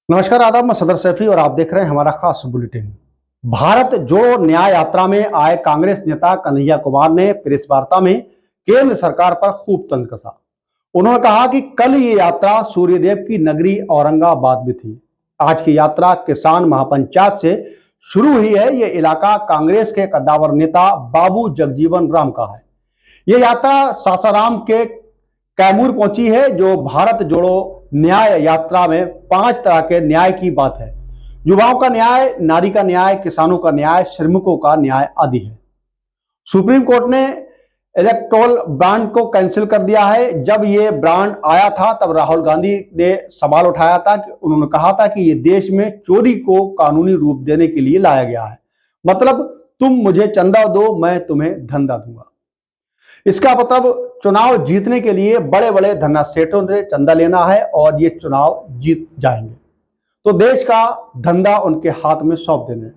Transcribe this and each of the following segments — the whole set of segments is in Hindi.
नमस्कार, आदाब। मैं सदर सैफी और आप देख रहे हैं हमारा खास बुलेटिन। भारत जोड़ो न्याय यात्रा में आए कांग्रेस नेता कन्हैया कुमार ने प्रेस वार्ता में केंद्र सरकार पर खूब तंज कसा। उन्होंने कहा कि कल ये यात्रा सूर्यदेव की नगरी औरंगाबाद में थी। आज की यात्रा किसान महापंचायत से शुरू हुई है। ये इलाका कांग्रेस के कद्दावर नेता बाबू जगजीवन राम का है। ये यात्रा सासाराम के कैमूर पहुंची है, जो भारत जोड़ो न्याय यात्रा में 5 तरह के न्याय की बात है। युवाओं का न्याय, नारी का न्याय, किसानों का न्याय, श्रमिकों का न्याय आदि है। सुप्रीम कोर्ट ने इलेक्टोरल बॉन्ड को कैंसिल कर दिया है। जब ये बॉन्ड आया था तब राहुल गांधी ने सवाल उठाया था कि उन्होंने कहा था कि ये देश में चोरी को कानूनी रूप देने के लिए लाया गया है। मतलब तुम मुझे चंदा दो, मैं तुम्हें धंधा दूंगा। इसका मतलब चुनाव जीतने के लिए बड़े बड़े धन्ना सेठों से चंदा लेना है और ये चुनाव जीत जाएंगे तो देश का धंधा उनके हाथ में सौंप देना।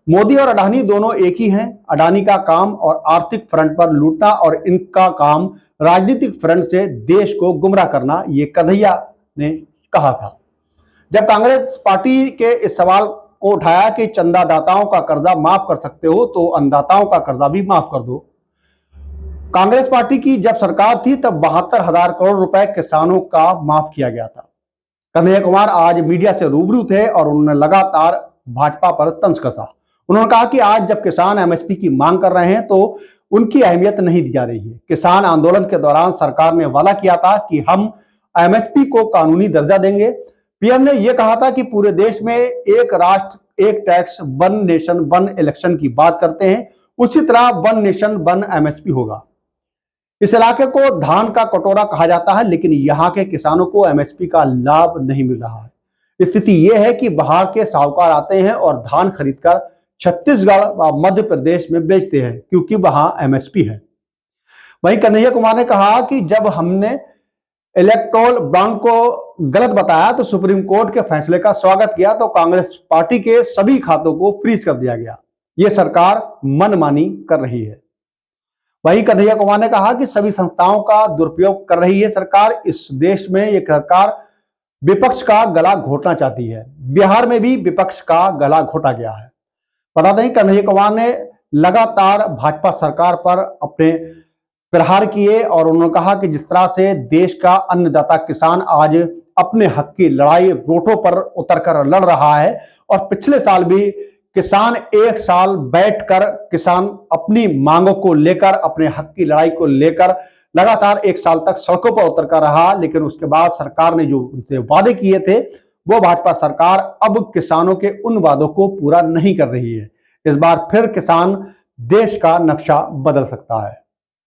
मोदी और अडानी दोनों एक ही हैं। अडानी का काम और आर्थिक फ्रंट पर लूटना और इनका काम राजनीतिक फ्रंट से देश को गुमराह करना, ये कन्हैया ने कहा था। जब कांग्रेस पार्टी के इस सवाल को उठाया कि चंदादाताओं का कर्जा माफ कर सकते हो तो अन्नदाताओं का कर्जा भी माफ कर दो। कांग्रेस पार्टी की जब सरकार थी तब 72,000 करोड़ रुपए किसानों का माफ किया गया था। कन्हैया कुमार आज मीडिया से रूबरू थे और उन्होंने लगातार भाजपा पर तंज कसा। उन्होंने कहा कि आज जब किसान एमएसपी की मांग कर रहे हैं तो उनकी अहमियत नहीं दी जा रही है। किसान आंदोलन के दौरान सरकार ने वादा किया था कि हम एमएसपी को कानूनी दर्जा देंगे। पीएम ने यह कहा था कि पूरे देश में एक राष्ट्र एक tax, one nation one election की बात करते हैं, उसी तरह वन नेशन वन एमएसपी होगा। इस इलाके को धान का कटोरा कहा जाता है, लेकिन यहाँ के किसानों को एमएसपी का लाभ नहीं मिल रहा है। स्थिति यह है कि बाहर के साहूकार आते हैं और धान खरीदकर छत्तीसगढ़ व मध्य प्रदेश में बेचते हैं क्योंकि वहां एमएसपी है। वहीं कन्हैया कुमार ने कहा कि जब हमने इलेक्टोरल बॉन्ड को गलत बताया तो सुप्रीम कोर्ट के फैसले का स्वागत किया तो कांग्रेस पार्टी के सभी खातों को फ्रीज कर दिया गया। यह सरकार मनमानी कर रही है। वहीं कन्हैया कुमार ने कहा कि सभी संस्थाओं का दुरुपयोग कर रही है सरकार। इस देश में यह सरकार विपक्ष का गला घोटना चाहती है। बिहार में भी विपक्ष का गला घोटा गया है। बता दें, कन्हैया कुमार ने लगातार भाजपा सरकार पर अपने प्रहार किए और उन्होंने कहा कि जिस तरह से देश का अन्नदाता किसान आज अपने हक की लड़ाई रोटों पर उतरकर लड़ रहा है और पिछले साल भी किसान एक साल बैठकर किसान अपनी मांगों को लेकर, अपने हक की लड़ाई को लेकर लगातार एक साल तक सड़कों पर उतर कर रहा, लेकिन उसके बाद सरकार ने जो उनसे वादे किए थे वो भाजपा सरकार अब किसानों के उन वादों को पूरा नहीं कर रही है। इस बार फिर किसान देश का नक्शा बदल सकता है।